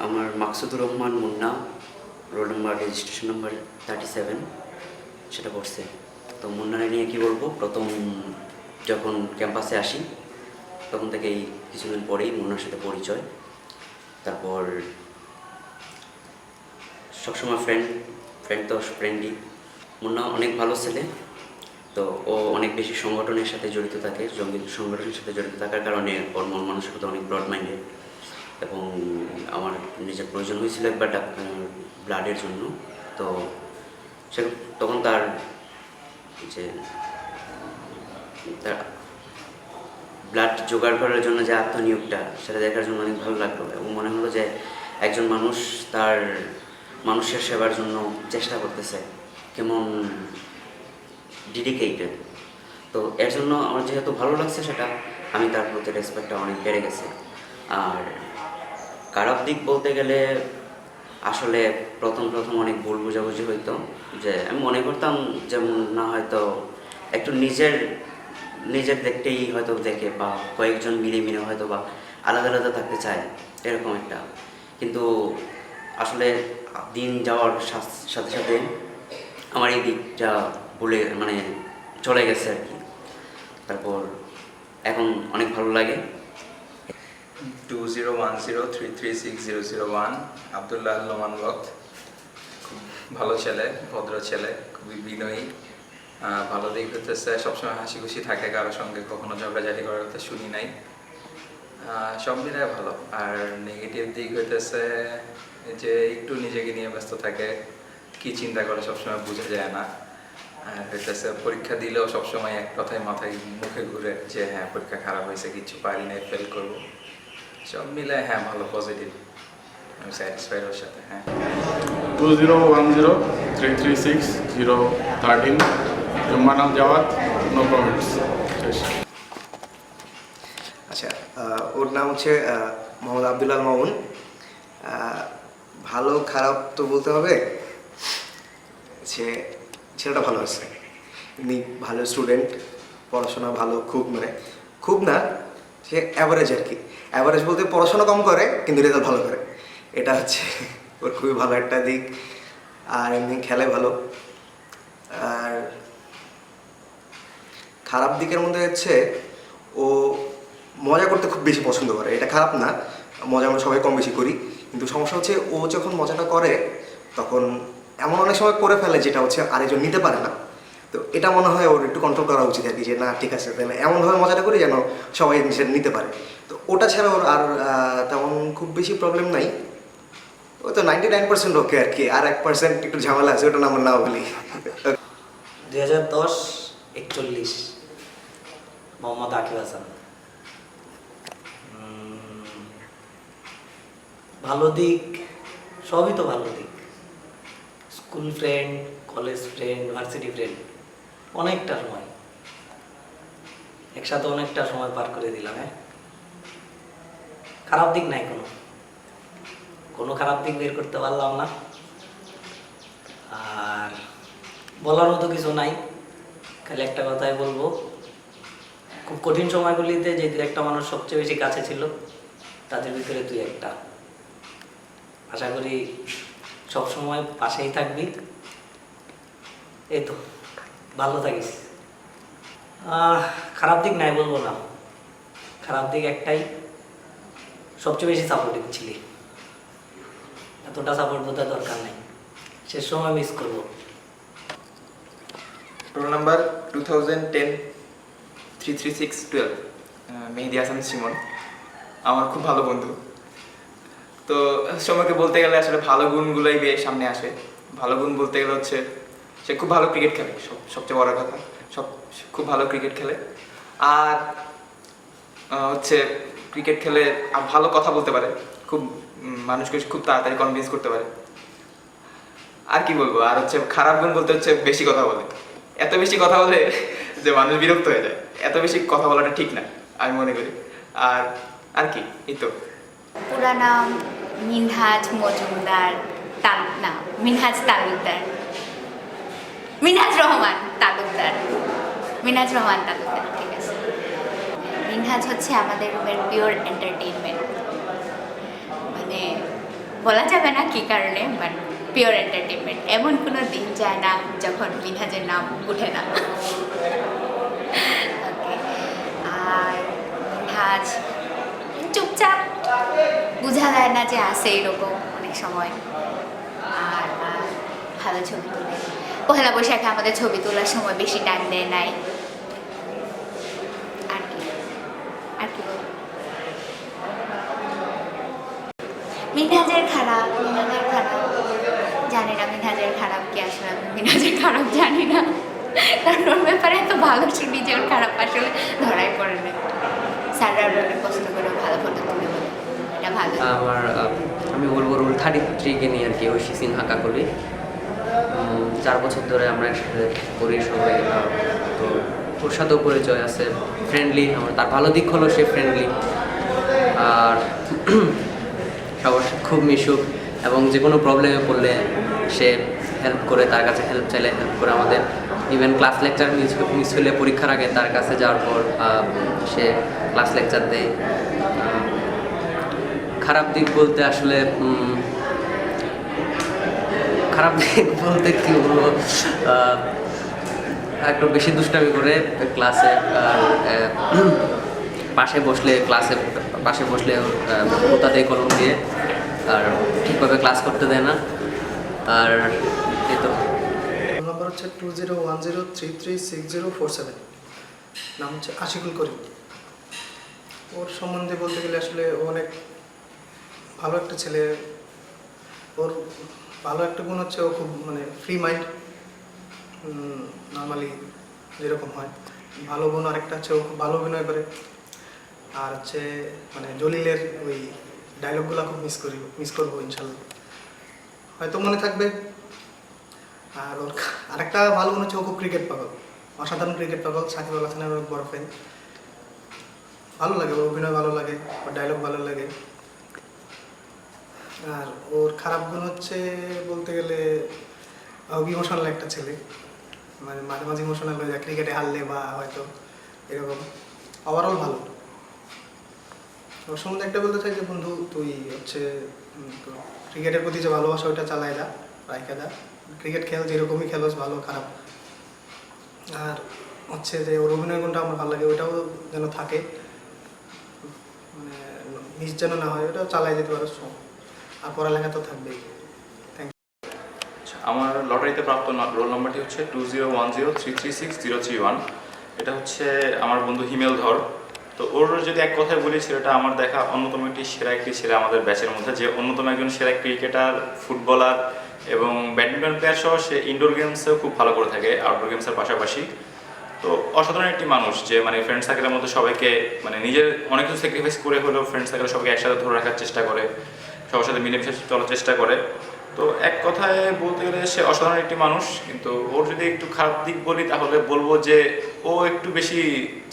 আমার Maksudur Rahman Munna, roll number registration number 37 সেটা পড়ছে। তো মুন্নারে নিয়ে কী বলবো, প্রথম যখন ক্যাম্পাসে আসি তখন থেকেই কিছুদিন পরেই মুন্নার সাথে পরিচয়। তারপর সবসময় ফ্রেন্ড তো ফ্রেন্ডই। মুন্না অনেক ভালো ছেলে, তো ও অনেক বেশি সংগঠনের সাথে জড়িত থাকে। জঙ্গি সংগঠনের সাথে জড়িত থাকার কারণে ওর মন মানসিকতা অনেক ব্রড মাইন্ডেড। এবং আমার নিজের প্রয়োজন হয়েছিল একবার ব্লাডের জন্য। তো সে তখন তার ব্লাড জোগাড় করার জন্য যে আত্মনিয়োগটা, সেটা দেখার জন্য অনেক ভালো লাগলো। এবং মনে হলো যে একজন মানুষ তার মানুষের সেবার জন্য চেষ্টা করতেছে, কেমন ডেডিকেটেড। তো এর জন্য আমার যেহেতু ভালো লাগছে, সেটা আমি তার প্রতি রেসপেক্টটা অনেক বেড়ে গেছে। আর খারাপ দিক বলতে গেলে আসলে প্রথম অনেক ভুল বোঝাবুঝি হইতো। যে আমি মনে করতাম যে না, হয়তো একটু নিজের দেখতেই হয়তো দেখে, বা কয়েকজন মিলে হয়তো বা আলাদা থাকতে চায়, এরকম একটা। কিন্তু আসলে দিন যাওয়ার সাথে সাথে আমার এই দিকটা চলে গেছে আর কি। তারপর এখন অনেক ভালো লাগে। 2010333601 আব্দুল্লাহ লোমান বক্ত। খুব ভালো ছেলে, ভদ্র ছেলে, খুবই বিনয়ী। ভালো দিক হতেছে সবসময় হাসি খুশি থাকে, কারোর সঙ্গে কখনো ঝগড়াঝাটি করার কথা শুনি নাই। সব মিলায় ভালো। আর নেগেটিভ দিক হইতেছে যে একটু নিজেকে নিয়ে ব্যস্ত থাকে, কি চিন্তা করে সবসময় বোঝা যায় না। আর হইতেছে পরীক্ষা দিলেও সবসময় এক কথায় মুখে ঘুরে যে হ্যাঁ পরীক্ষা খারাপ হয়েছে, কিছু পারি নাই, ফেল করবো। সব মিলে হ্যাঁ ভালো, পজিটিভ, আমি স্যাটিসফাইড ওর সাথে। হ্যাঁ 2010336013 জুম্মানাল জাওয়াত, নো কমেন্টস। আচ্ছা, ওর নাম হচ্ছে মোহাম্মদ আব্দুল্লাহ মামুন। ভালো খারাপ তো বলতে হবে, ছেলেটা ভালো আছে, এমনি ভালো স্টুডেন্ট, পড়াশোনা ভালো, খুব না, সে অ্যাভারেজ আর কি। অ্যাভারেজ বলতে পড়াশোনা কম করে কিন্তু রেজাল্ট ভালো করে, এটা হচ্ছে ওর খুবই ভালো একটা দিক। আর এমনি খেলে ভালো। আর খারাপ দিকের মধ্যে হচ্ছে ও মজা করতে খুব বেশি পছন্দ করে। এটা খারাপ না, মজা আমরা সবাই কম বেশি করি, কিন্তু সমস্যা হচ্ছে ও যখন মজাটা করে তখন এমন অনেক সময় করে ফেলে যেটা হচ্ছে আরেকজন নিতে পারে না। তো এটা মনে হয় ওর একটু কন্ট্রোল করা উচিত আর কি, যে না ঠিক আছে তাহলে এমনভাবে মজাটা করি যেন সবাই সেটা নিতে পারে। তো ওটা ছাড়া ওর আর তেমন খুব বেশি প্রবলেম নাই। ও তো 99% ওকে আর কি, আর 1% একটু ঝামেলা আছে, ওটা আমরা না বলি। 2010-41 মোহাম্মদ আকিব হাসান। ভালো দিক সবই তো ভালো দিক, school friend, college friend, varsity friend, অনেকটা সময় একসাথে অনেকটা সময় পার করে দিলাম। খারাপ দিক নাই, কোনো খারাপ দিক বের করতে পারলাম না। আর বলার মতো কিছু নাই, খালি একটা কথাই বলবো, খুব কঠিন সময়গুলিতে যে একটা মানুষ সবচেয়ে বেশি কাছে ছিল তাদের ভিতরে তুই একটা। আশা করি সবসময় পাশেই থাকবি। এই তো, ভালো থাকিস। খারাপ দিক নাই বলবো না, খারাপ দিক একটাই, সবচেয়ে বেশি সাপোর্টিভ ছিলি। এতটা সাপোর্ট বোধহয় দরকার নেই, শেষ সময় মিস করবো। Roll number 2010333612 Mehedi Hasan Simon, আমার খুব ভালো বন্ধু। তো সময়কে বলতে গেলে আসলে ভালো গুণগুলোই সামনে আসে। ভালো গুণ বলতে গেলে হচ্ছে সে খুব ভালো ক্রিকেট খেলে, সবচেয়ে বড় কথা, খুব ভালো ক্রিকেট খেলে। আর হচ্ছে ক্রিকেট খেলে ভালো কথা বলতে পারে, খুব মানুষকে খুব তাড়াতাড়ি কনভিন্স করতে পারে। আর কি বলবো, আর হচ্ছে খারাপ গুণ বলতে হচ্ছে বেশি কথা বলে, এত বেশি কথা বলে যে মানুষ বিরক্ত হয়ে যায়। এত বেশি কথা বলাটা ঠিক না আমি মনে করি। আর কি, এই তো। পুরা নাম মিনহাজ মজুমদার, মিনহাজ তালুকদার, মিনহাজ রহমান তালুকদার, ঠিক আছে। মিনহাজ হচ্ছে আমাদের রুমের পিওর এন্টারটেইনমেন্ট, বলা যাবে না কী কারণে, বাট পিওর এন্টারটেনমেন্ট। এমন কোনো দিন যায় না যখন মিনহাজের নাম উঠে না। Okay, আর মিনহাজ চুপচাপ, বোঝা যায় না যে আছে এরকম অনেক সময়। আর ভালো ছবি তোলে। পহেলা বৈশাখে আমাদের ছবি তোলার সময় বেশি টাইম দেয় নাই। আর কি আর কি বলবো? মিনহাজের খারাপ জানি না। মিনহাজের খারাপ কি আসলে আমি মিনহাজের খারাপ জানি না, কারণ ওর ব্যাপারে এত ভালো শুনি যে ওর খারাপ আসলে ধরাই পড়ে না। স্যাররা অনেক কষ্ট করে ভালো ফটো তুলে বলে এটা ভালো। আমি বলবো রুল 33-কে নিয়ে আর কি, ঐশী সিনহা কাকলি। 4 বছর ধরে আমরা একসাথে করি সবাই। তো ওর সাথেও পরিচয় আছে, ফ্রেন্ডলি। তার ভালো দিক হলো সে ফ্রেন্ডলি, আর সবার সাথে খুব মিশুক, এবং যে কোনো প্রবলেমে পড়লে সে হেল্প করে, তার কাছে হেল্প চাইলে হেল্প করে আমাদের। ইভেন ক্লাস লেকচার মিস হলে পরীক্ষার আগে তার কাছে যাওয়ার পর সে ক্লাস লেকচার দেয়। খারাপ দিক বলতে আসলে খারাপ দিক বলতে কি বলবো, একটু বেশি দুষ্টামি করে ক্লাসে, পাশে বসলে ওটা দিয়ে কলম দিয়ে, আর ঠিকভাবে ক্লাস করতে দেয় না। আর এই তো। নাম্বার হচ্ছে 2010333604 নাম হচ্ছে আশিকুল করিম। ওর সম্বন্ধে বলতে গেলে আসলে ও অনেক ভালো একটা ছেলে। ওর ভালো একটা গুণ হচ্ছে ও খুব ফ্রি মাইন্ড, নর্মালি যেরকম হয়। ভালো গুণ আরেকটা হচ্ছে ও খুব ভালো অভিনয় করে। আর হচ্ছে জলিলের ওই ডায়লগগুলো খুব মিস করবো ইনশাল্লাহ, হয়তো মনে থাকবে। আর ওর আরেকটা ভালো গুণ হচ্ছে ও খুব ক্রিকেট পাগল, অসাধারণ ক্রিকেট পাগল। সাকিব আল হাসানের অনেক বড় ফ্যান। ভালো লাগে ওর অভিনয়, ভালো লাগে ওর ডায়লগ ভালো লাগে। আর ওর খারাপ গুণ হচ্ছে বলতে গেলে ইমোশনাল একটা ছেলে, মাঝে মাঝে ইমোশনাল হয়ে যায় ক্রিকেটে হারলে বা হয়তো এরকম। ওভারঅল ভালো। ওর সম্বন্ধে একটা বলতে চাই যে বন্ধু, তুই হচ্ছে ক্রিকেটের প্রতি যে ভালোবাসা ওইটা চালাই যা, রাইখা যা। ক্রিকেট খেল যেরকমই খেলোস, ভালো খারাপ। আর হচ্ছে যে ওর অভিনয় গুণটা আমার ভালো লাগে, ওইটাও যেন থাকে, মিস যেন না হয়, ওটাও চালাই যেতে পারো। আর পড়ালেখা তো থাকবেই। আমার লটারিতে প্রাপ্ত রোল নাম্বারটি হচ্ছে 2010336031। এটা হচ্ছে আমার বন্ধু হিমেল ধর। তো ওর যদি এক কথায় বলি, ছেলেটা আমার দেখা অন্যতম একটি ছেলে আমাদের ব্যাচের মধ্যে, যে অন্যতম একজন সেরা ক্রিকেটার, ফুটবলার এবং ব্যাডমিন্টন প্লেয়ার সহ সে ইনডোর গেমসেও খুব ভালো করে থাকে, আউটডোর গেমসের পাশাপাশি। তো অসাধারণ একটি মানুষ, যে ফ্রেন্ড সার্কেলের মধ্যে সবাইকে নিজের অনেক কিছু স্যাক্রিফাইস করে হলেও ফ্রেন্ড সার্কেলে সবাইকে একসাথে ধরে রাখার চেষ্টা করে, সবার সাথে মিলেমিশে চলার চেষ্টা করে। তো এক কথায় বলতে গেলে সে অসাধারণ একটি মানুষ। কিন্তু ওর যদি একটু খারাপ দিক বলি, তাহলে বলবো যে ও একটু বেশি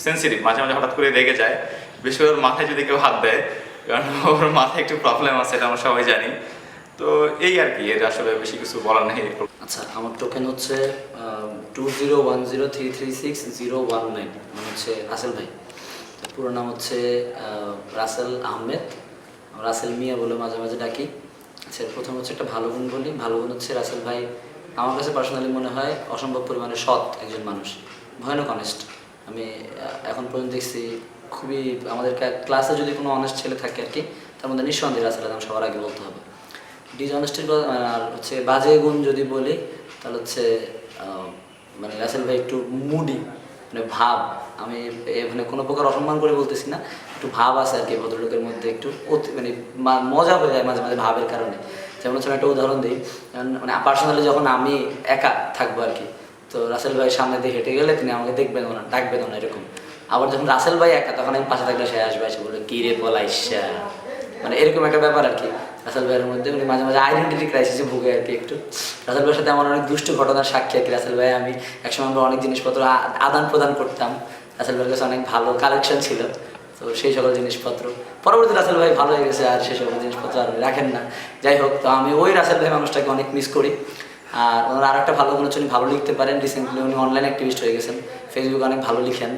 সেন্সিটিভ, মাঝে মাঝে হঠাৎ করে রেগে যায়, বেশি ওর মাথায় যদি কেউ হাত দেয়, কারণ ওর মাথায় একটু প্রবলেম আছে, এটা আমরা সবাই জানি। তো এই আর কি, এর আসলে বেশি কিছু বলার নেই। আচ্ছা, আমার টোকেন হচ্ছে 2010336019, মানে হচ্ছে রাসেল ভাই। পুরো নাম হচ্ছে রাসেল আহমেদ, রাসেল মিয়া বলে মাঝে মাঝে ডাকি। আচ্ছা, প্রথম হচ্ছে একটা ভালো গুণ বলি। ভালো গুণ হচ্ছে রাসেল ভাই আমার কাছে পার্সোনালি মনে হয় অসম্ভব পরিমাণে সৎ একজন মানুষ, ভয়ানক অনেস্ট। আমি এখন পর্যন্ত দেখছি খুবই, আমাদের ক্লাসে যদি কোনো অনেস্ট ছেলে থাকে আর কি, তার মধ্যে নিঃসন্দেহে রাসেল আদম সবার আগে বলতে হবে। ডিসঅনেস্টির আর হচ্ছে বাজে গুণ যদি বলি, তাহলে হচ্ছে রাসেল ভাই একটু মুডি, ভাব। আমি কোনো প্রকার অসম্মান করে বলতেছি না, একটু ভাব আছে আর কি ভদ্রলোকের মধ্যে, একটু মজা হয়ে যায় মাঝে মাঝে ভাবের কারণে। যেমন হচ্ছে একটা উদাহরণ দিই, পার্সোনালি যখন আমি একা থাকবো আর কি, তো রাসেল ভাই সামনে দিয়ে হেঁটে গেলে তিনি আমাকে দেখবেন না, ডাকবেন না এরকম। আবার যখন রাসেল ভাই একা, তখন আমি পাশে থাকলে সে আসবে, এসে বলবে কি রে পলাইসা, এরকম একটা ব্যাপার আর কি। রাসেল ভাইয়ের মধ্যে মাঝে মাঝে আইডেন্টিটি ক্রাইসিসে ভুগে আর কি একটু। রাসেল ভাইয়ের সাথে আমার অনেক দুষ্ট ঘটনার সাক্ষী আর কি। রাসেল ভাই আমি একসময় আমরা অনেক জিনিসপত্র আদান প্রদান করতাম, রাসেল ভাইয়ের কাছে অনেক ভালো কালেকশন ছিল, তো সেই সকল জিনিসপত্র পরবর্তী রাসেল ভাই ভালো হয়ে গেছে, আর সেই সকল জিনিসপত্র আর রাখেন না। যাই হোক, তো আমি ওই রাসেল ভাই মানুষটাকে অনেক মিস করি। আর ওনার আর একটা ভালো গুণ হচ্ছে উনি ভালো লিখতে পারেন। রিসেন্টলি উনি অনলাইন অ্যাক্টিভিস্ট হয়ে গেছেন, ফেসবুকে অনেক ভালো লিখেন।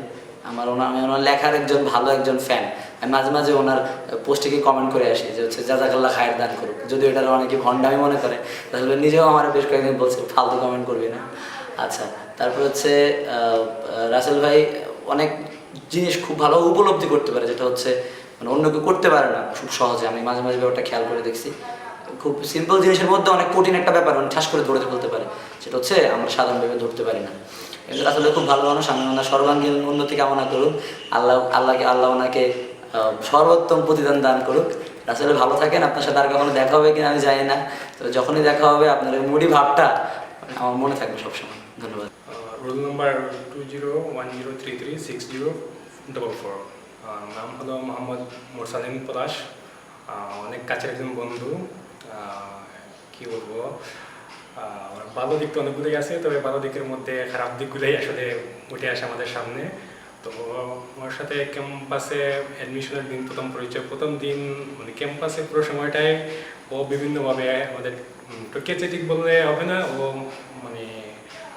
আমি ওনার লেখার একজন ভালো একজন ফ্যান। আমি মাঝে মাঝে ওনার পোস্টে গিয়ে কমেন্ট করে আসি যে হচ্ছে জাযাকাল্লাহ খায়ের দান করুক, যদিও এটা অনেকে ভণ্ডামি মনে করে, তাহলে নিজেও আমার বেশ কয়েকদিন বলছে ফালতু কমেন্ট করবি না। আচ্ছা, তারপর হচ্ছে রাসেল ভাই অনেক জিনিস খুব ভালো উপলব্ধি করতে পারে, যেটা হচ্ছে মানে অন্য কেউ করতে পারে না খুব সহজে। আমি মাঝে মাঝে ব্যাপারটা খেয়াল করে দেখছি, খুব সিম্পল জিনিসের মধ্যে অনেক কঠিন একটা ব্যাপার মানে ঠাস করে ধরে ফেলতে পারে, সেটা হচ্ছে আমরা সাধারণভাবে ধরতে পারি না। কিন্তু আসলে খুব ভালো মানুষ, আমি ওনার সর্বাঙ্গীন উন্নতি কামনা করুন, আল্লাহ ওনাকে সর্বোত্তম প্রতিদান দান করুক। আসলে ভালো থাকেন, আপনার সাথে আর কখনো দেখা হবে কিনা আমি জানি না, তো যখনই দেখা হবে আপনার ওই মুডি ভাবটা আমার মনে থাকবে সবসময়। ধন্যবাদ। রোল নাম্বার 2010336044, নাম হলো মোহাম্মদ মোরসালিন পলাশ। অনেক কাছের একজন বন্ধু। কি বলবো, ভালো দিক তো অনেকগুলোই আছে, তবে ভালো দিকের মধ্যে খারাপ দিকগুলোই আসলে উঠে আসে আমাদের সামনে। তো ওর সাথে ক্যাম্পাসে অ্যাডমিশনের দিন প্রথম পরিচয়, প্রথম দিন মানে ক্যাম্পাসে পুরো সময়টায় ও বিভিন্নভাবে আমাদের টকিয়েছে ঠিক বললে হবে না, ও মানে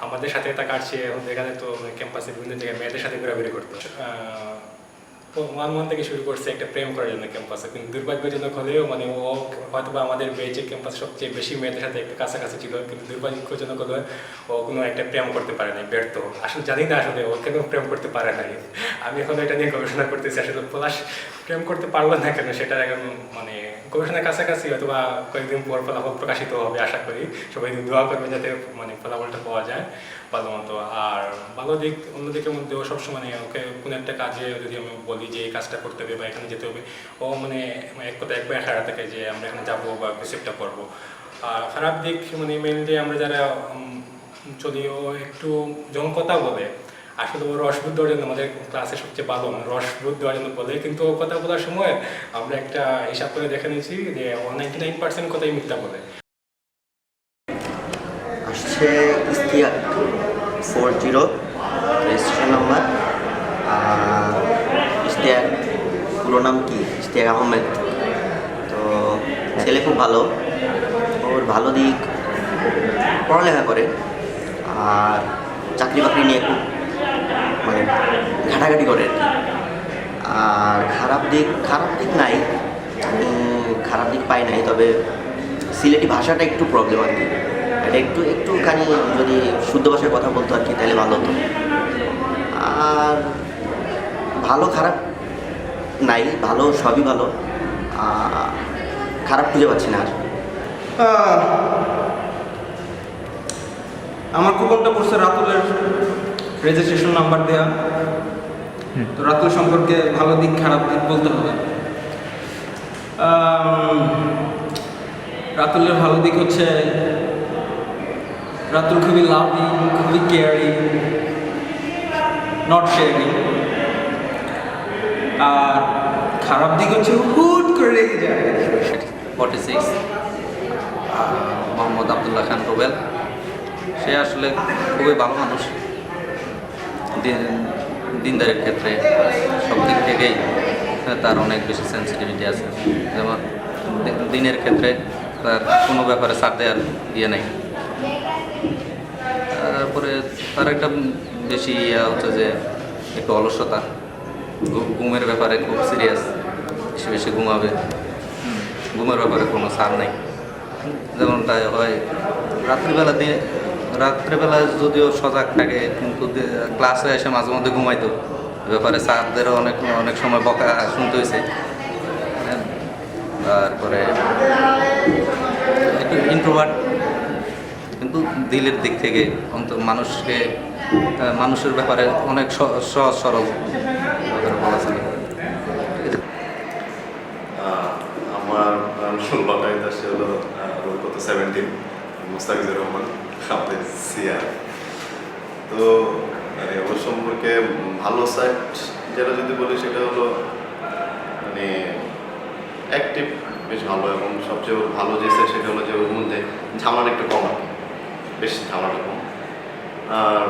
আমাদের সাথে তা কাটছে। এখন দেখা যায় তো ক্যাম্পাসে বিভিন্ন জায়গায় মেয়েদের সাথে ঘোরাঘুরি করতো। 1 থেকে শুরু করছে একটা প্রেম করার জন্য ক্যাম্পাসে, কিন্তু দুর্ভাগ্যজনক হলেও মানে ও হয়তো বা আমাদের বেঁচে ক্যাম্পাস সবচেয়ে বেশি মেয়েদের সাথে একটু কাছাকাছি ছিল, কিন্তু দুর্ভাগ্যজনক হলে ও কোনো একটা প্রেম করতে পারে নাই, ব্যর্থ। আসলে জানি না আসলে ও কেন প্রেম করতে পারে নাই। আমি এখন এটা নিয়ে গবেষণা করতেছি, আসলে পলাশ প্রেম করতে পারলো না কেন, সেটা এখন মানে গবেষণার কাছাকাছি হয়তো বা কয়েকদিন পর ফলাফল প্রকাশিত হবে আশা করি। সবাই দোয়া করবেন যাতে মানে ফলাফলটা পাওয়া যায় ভালো মতো। আর ভালো দিক অন্যদিকের মধ্যে ও সবসময় ওকে কোনো একটা কাজে যদি আমি বলি যে এই কাজটা করতে হবে বা এখানে যেতে হবে, ও মানে এক কথা একবার খাড়া থাকে যে আমরা এখানে যাবো বা কিছু একটা করবো। আর খারাপ দিক মানে মেনলি আমরা যারা চলি, ও একটু যখন কথা বলে আসলে ও রসবোধ দেওয়ার জন্য আমাদের ক্লাসে সবচেয়ে ভালো রসবোধ দেওয়ার জন্য বলে, কিন্তু ও কথা বলার সময় আমরা একটা হিসাব করে দেখে নিয়েছি যে ও 99% কথাই মিথ্যা বলে। আসছে ইস্তিয়াক 40 রেজিস্ট্রেশন নাম্বার। ইস্তিয়াক পুরো নাম কি? ইস্তিয়াক আহমেদ। তো ছেলে খুব ভালো, ওর ভালো দিক পড়ালেখা করে আর চাকরি বাকরি নিয়ে খুব মানে ঘাটাঘাটি করে। আর খারাপ দিক নাই, খারাপ দিক পাই নাই, তবে সিলেটি ভাষাটা একটু প্রবলেম আর কি। এটা একটুখানি যদি শুদ্ধ ভাষায় কথা বলতো আর কি তাহলে ভালো হতো। আর ভালো খারাপ নাই, ভালো সবই ভালো, খারাপ খুঁজে পাচ্ছি না আর। আমার কুপনটা পড়ছে রাতুলের রেজিস্ট্রেশন নাম্বার দেওয়া। তো রাতুল সম্পর্কে ভালো দিক খারাপ দিক বলতে হবে। রাতুলের ভালো দিক হচ্ছে রাতুল খুবই লাভিং, খুবই কেয়ারিং, নট শেয়ারিং। আর খারাপ দিক হচ্ছে হুট করে রেগে যায়। 46 মোহাম্মদ আবদুল্লাহ খান রুবেল। সে আসলে খুবই ভালো মানুষ, দিনদারের ক্ষেত্রে সব দিক থেকেই তার অনেক বেশি সেন্সিটিভিটি আছে। যেমন দিনের ক্ষেত্রে তার কোনো ব্যাপারে ছাড় দেওয়ার ইয়ে নেই। তারপরে তার একটা বেশি হচ্ছে যে একটু অলসতা, ঘুমের ব্যাপারে খুব সিরিয়াস, বেশি বেশি ঘুমাবে, ঘুমের ব্যাপারে কোনো ছাড় নেই। যেমন তাই হয় রাত্রিবেলা যদিও সজাগ থাকে, কিন্তু ক্লাসে এসে মাঝে মধ্যে ঘুমাইতো, ব্যাপারে স্যারদেরও অনেক সময় বকা শুনতে হয়েছে। তারপরে একটু ইন্ট্রোভার্ট, কিন্তু দিলের দিক থেকে মানুষের ব্যাপারে অনেক সহজ সরল বলা ছিল। আমার লটারিতে আসছে হলো রোল কত 17, মুস্তাফিজুর রহমান আমাদের সিআর। তো ওর সম্পর্কে ভালো সাইড যেটা যদি বলি সেটা হলো মানে অ্যাক্টিভ, বেশ ভালো। এবং সবচেয়ে ওর ভালো যে সাইড সেটা হলো যে ওর মধ্যে ঝামেলা একটু কম আর কি, বেশ ঝামেলা কম। আর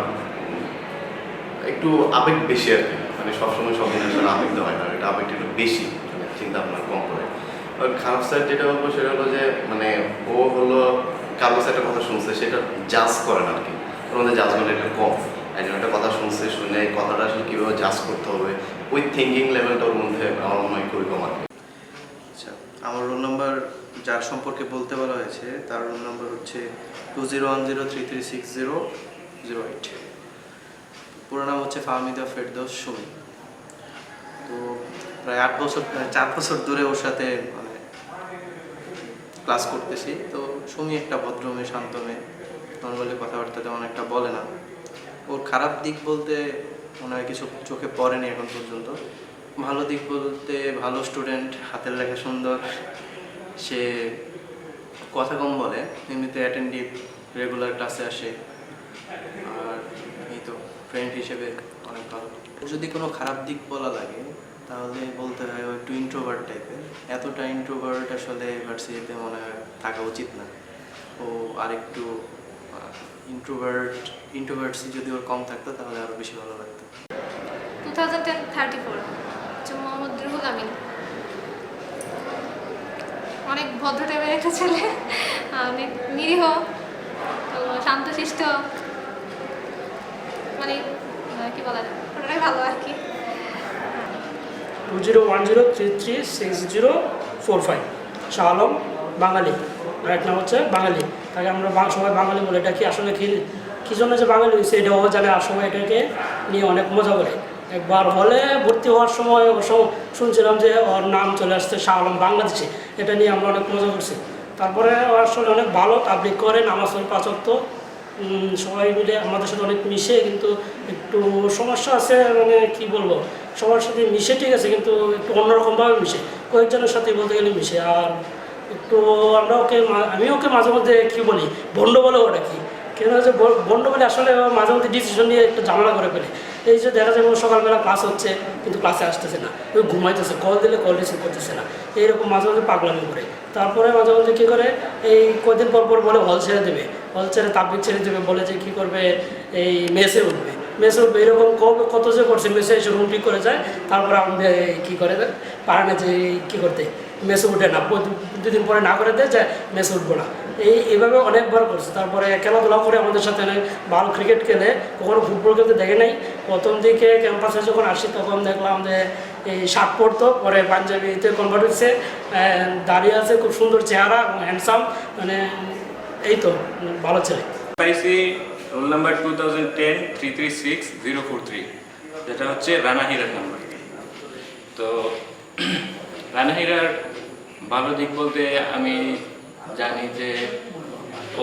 একটু আবেগ বেশি আর কি, মানে সবসময় সব জিনিসের আবেগ দেওয়া হয় না, এটা আবেগটা একটু বেশি, মানে চিন্তা ভাবনা কম করে। আর খারাপ সাইড যেটা বলবো সেটা হলো যে মানে ও হলো কারো একটা কথা শুনছে সেটা জাজ করে না আর কি, ওর মধ্যে জাজমেন্ট একটু কম। একজন একটা কথা শুনছে, শুনে কথাটা আসলে কীভাবে জাজ করতে হবে, ওই থিঙ্কিং লেভেলটা ওর মধ্যে আমার মনে হয় খুবই কম আর কি। আচ্ছা, আমার রোল নাম্বার যার সম্পর্কে বলতে বলা হয়েছে তার রোল নাম্বার হচ্ছে 2010336008। পুরো নাম হচ্ছে ফাহমিদা ফেরদৌস সুমি। তো প্রায় 4 বছর ধরে ওর সাথে মানে ক্লাস করতেছি। তো সুমি একটা ভদ্র মেয়ে, শান্ত মেয়ে, নর্মালি কথাবার্তা তেমন একটা বলে না। ওর খারাপ দিক বলতে মনে হয় কিছু চোখে পড়েনি এখন পর্যন্ত। ভালো দিক বলতে ভালো স্টুডেন্ট, হাতের লেখা সুন্দর, সে কথা কম বলে, এমনিতে অ্যাটেন্টিভ, রেগুলার ক্লাসে আসে, আর এই তো ফ্রেন্ড হিসেবে অনেক ভালো। যদি কোনো খারাপ দিক বলা লাগে তাহলে বলতে হয় ও একটু ইন্ট্রোভার্ট টাইপের। এতটা ইন্ট্রোভার্ট আসলে ভার্সিটিতে মনে হয় থাকা উচিত না। ও আরেকটু ইন্ট্রোভার্টসি যদি ওর কম থাকতো তাহলে আরও বেশি ভালো লাগতো। 2010-34 মোহাম্মদ রুহুল আমিন। অনেক ভদ্র টাইপের একটা ছেলে, অনেক নিরীহ, শান্তশিষ্ট, মানে কি বলা যায়, ওটাই ভালো আর কি। 2010336045 শাহ আলম, বাঙালি। আর এক নাম হচ্ছে বাঙালি, তাকে আমরা সবাই বাঙালি বলে ডাকি। আসলে কি জন্য যে বাঙালি হয়েছে এটাও জানে, আর সবাই এটাকে নিয়ে অনেক মজা করে। একবার হলে ভর্তি হওয়ার সময় শুনছিলাম যে ওর নাম চলে আসছে শাহ আলম বাংলাদেশে, এটা নিয়ে আমরা অনেক মজা করছি। তারপরে ও আসলে অনেক ভালো, তাবলিগ করে, নামাজ পড়ে 5 ওয়াক্ত, সবাই মিলে আমাদের সাথে অনেক মিশে। কিন্তু একটু সমস্যা আছে, মানে কি বলবো, সবার সাথে মিশে ঠিক আছে, কিন্তু একটু অন্যরকমভাবে মিশে, কয়েকজনের সাথে বলতে গেলে মিশে। আর একটু আমি ওকে মাঝে মধ্যে কী বলি, ভণ্ড বলে ওটা কি, কেন হচ্ছে ভণ্ড বলে আসলে মাঝে মধ্যে ডিসিশন নিয়ে একটু ঝামেলা করে ফেলে। এই যে দেখা যায় সকালবেলা ক্লাস হচ্ছে কিন্তু ক্লাসে আসতেছে না, ওই ঘুমাইতেছে, কল দিলে কল রিসিভ করতেছে না, এইরকম মাঝে মধ্যে পাগলামি করে। তারপরে মাঝে মধ্যে কী করে, এই কয়েকদিন পর বলে হল ছেড়ে দেবে, হল ছেড়ে তাবলিগ ছেড়ে দেবে, বলে যে কী করবে, এই মেসে উঠবে, এরকম কত যে করছে, মেসে এসে রুম ঠিক করে যায়। তারপরে আমাদের কী করে পারে না যে কী করতে, মেসে উঠে না, 2 দিন পরে না করে দেয় যে মেসে উঠবো না, এইভাবে অনেকবার করছে। তারপরে খেলাধুলা করে আমাদের সাথে অনেক ভালো ক্রিকেট খেলে, কখনো ফুটবল খেলতে দেখে নাই। প্রথম দিকে ক্যাম্পাসে যখন আসি তখন দেখলাম যে এই শার্ট পরতো, পরে পাঞ্জাবিতে কনভার্ট হচ্ছে, দাঁড়িয়ে আছে, খুব সুন্দর চেহারা, হ্যান্ডসাম, মানে এই তো ভালো ছেলে। পাইছি রোল নাম্বার 2010336043, যেটা হচ্ছে রানা হীরার নাম্বার। তো রানা হীরার ভালো দিক বলতে আমি জানি যে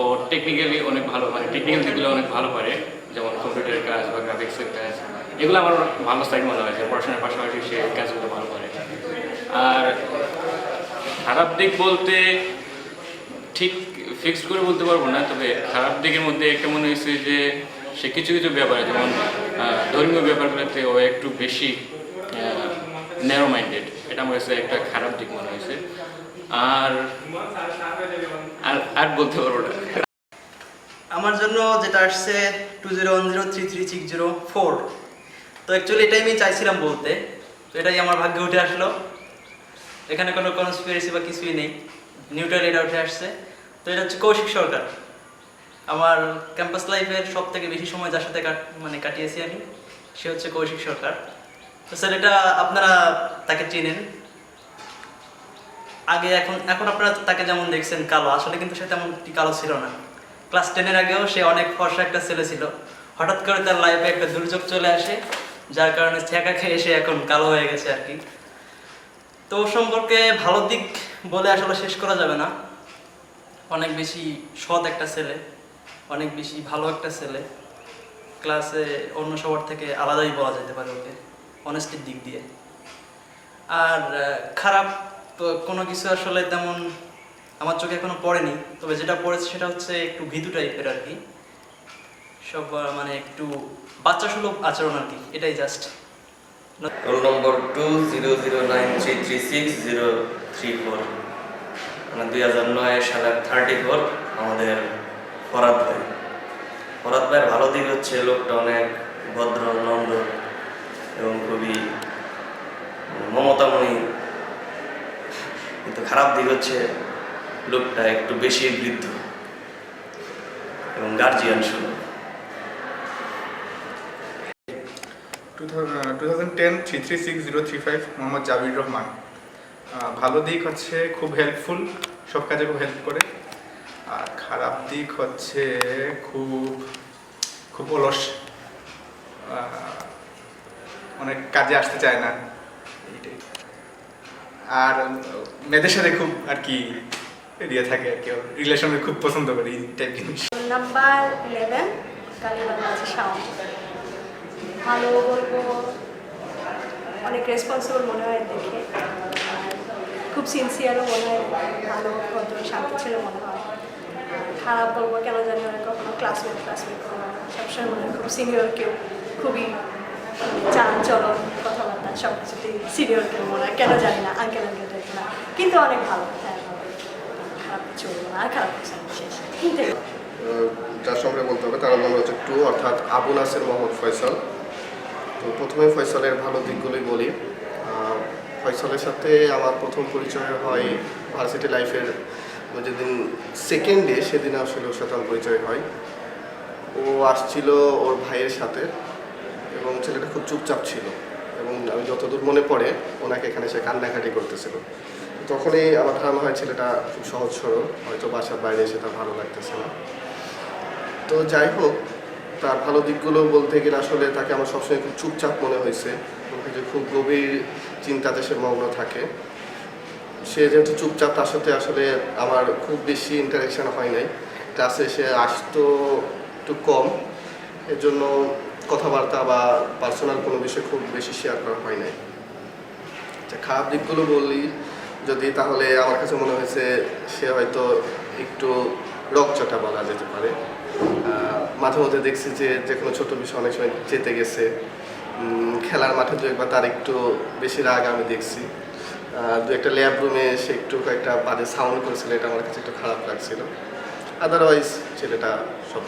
ও টেকনিক্যালি অনেক ভালো, মানে টেকনিক্যাল দিকগুলো অনেক ভালো পারে, যেমন কম্পিউটারের কাজ বা গ্রাফিক্সের কাজ, এগুলো আমার ভালো সাইড মনে হয়, যে পড়াশোনার পাশাপাশি সে কাজগুলো ভালো করে। আর খারাপ দিক বলতে ঠিক ফিক্সড করে বলতে পারবো না, তবে খারাপ দিকের মধ্যে একটা মনে হয়েছে যে সে কিছু কিছু ব্যাপারে, যেমন ধর্মীয় ব্যাপারগুলোতে ও একটু বেশি ন্যারো মাইন্ডেড, এটা আমার কাছে একটা খারাপ দিক মনে হয়েছে। আর আর বলতে পারবো না। আমার জন্য যেটা আসছে 2010336004, তো অ্যাকচুয়ালি এটাই আমি চাইছিলাম বলতে, তো এটাই আমার ভাগ্যে উঠে আসলো। এখানে কোনো কনস্পিরেসি বা কিছুই নেই, নিউট্রাল এটা উঠে আসছে। তো এটা হচ্ছে কৌশিক সরকার। আমার ক্যাম্পাস লাইফের সব থেকে বেশি সময় যার সাথে কাটিয়েছি আমি, সে হচ্ছে কৌশিক সরকার। তো স্যার এটা আপনারা তাকে চিনেন, আগে এখন আপনারা তাকে যেমন দেখছেন কালো, আসলে কিন্তু সে তেমন কালো ছিল না। ক্লাস 10-এর আগেও সে অনেক ফর্সা একটা ছেলে ছিল। হঠাৎ করে তার লাইফে একটা দুর্যোগ চলে আসে, যার কারণে ছ্যাঁকা খেয়ে এসে এখন কালো হয়ে গেছে আর কি। তো ওর সম্পর্কে ভালো দিক বলে আসলে শেষ করা যাবে না। অনেক বেশি সৎ একটা ছেলে, অনেক বেশি ভালো একটা ছেলে, ক্লাসে অন্য সবার থেকে আলাদাই বলা যেতে পারে ওকে, অনেস্টির দিক দিয়ে। আর খারাপ কোনো কিছু আসলে তেমন আমার চোখে এখনো পড়েনি, তবে যেটা পড়েছে সেটা হচ্ছে একটু ভীতু টাইপের আর কি, সব মানে একটু বাচ্চা সুলভ আচরণ আর কি, এটাই জাস্ট। রোল নম্বর 2009336034, মানে 2009 সালের 34, আমাদের ফরাদ ভাই। ফরাদ ভাইয়ের ভালো দিক হচ্ছে লোকটা অনেক ভদ্র, নম্র এবং খুবই মমতাময়ী, কিন্তু খারাপ দিক হচ্ছে লোকটা একটু বেশি বৃদ্ধ এবং গার্জিয়ান শুরু। 2010 336035 মোহাম্মদ জাবির রহমান। ভালো দিক হচ্ছে খুব হেল্পফুল, সব কাজে খুব হেল্প করে। আর খারাপ দিক হচ্ছে খুব খুব অলস, অনেক কাজে আসতে চায় না এইটাই। আর মেয়েদের সাথে খুব আর কি এড়িয়ে থাকে, কেউ রিলেশনে খুব পছন্দ করে এই টাইপ জিনিস। নাম্বার 11 কালীবাংলা আছে শাওন। ভালো বলবো, অনেক রেসপন্সিবল মনে হয় দেখে, খুব সিনসিয়ারও মনে হয়, ভালো ভদ্র শান্ত ছেলে মনে হয়। খারাপ বলবো কেন জানি না, কখনো ক্লাসমেট সবসময় মনে হয় খুব সিনিয়র কেউ, খুবই চাল চলন কথাবার্তা সব কিছুতেই সিনিয়র কেউ মনে হয়, কেন জানি না, আঙ্কেল টাইপ না, কিন্তু অনেক ভালো। হ্যাঁ ভালো, খারাপ কিছু বলবো না, আর খারাপ কিছু শেষ। যার সম্পর্কে বলতে হবে তার নাম হচ্ছে 2 অর্থাৎ আবু নাসের মোহাম্মদ ফয়সাল। তো প্রথমে ফয়সালের ভালো দিকগুলোই বলি। ফয়সালের সাথে আমার প্রথম পরিচয় হয় ভার্সিটি লাইফের যেদিন সেকেন্ড ডে, সেদিন আসলে ওর সাথে আমার পরিচয় হয়। ও আসছিল ওর ভাইয়ের সাথে এবং ছেলেটা খুব চুপচাপ ছিল এবং আমি যতদূর মনে পড়ে ওনাকে এখানে সে কান্নাকাটি করতেছিল। তখনই আমার ধারণা হয় ছেলেটা খুব সহজ সরল, হয়তো বাসার বাইরে এসে তার ভালো লাগতেছে না। তো যাই হোক, তার ভালো দিকগুলো বলতে গেলে আসলে তাকে আমার সবসময় খুব চুপচাপ মনে হয়েছে, যে খুব গভীর চিন্তাতে সে মগ্ন থাকে। সে যেহেতু চুপচাপ, তার সাথে আসলে আমার খুব বেশি ইন্টারাকশান হয় নাই। ক্লাসে সে আসতো একটু কম, এর জন্য কথাবার্তা বা পার্সোনাল কোনো বিষয় খুব বেশি শেয়ার করা হয় নাই। আচ্ছা, খারাপ দিকগুলো বললি যদি, তাহলে আমার কাছে মনে হয়েছে সে হয়তো একটু রকচটা বলা যেতে পারে। মাঝে মধ্যে দেখছি যে কোনো ছোটো বিষয় অনেক সময় চেতে গেছে। খেলার মাঠে দু একবার তার একটু বেশি রাগ আমি দেখছি। দু একটা ল্যাব রুমে সে একটু কয়েকটা বাজে সাউন্ড করেছিল, এটা আমার কাছে একটু খারাপ লাগছিল। আদারওয়াইজ ছেলেটা সব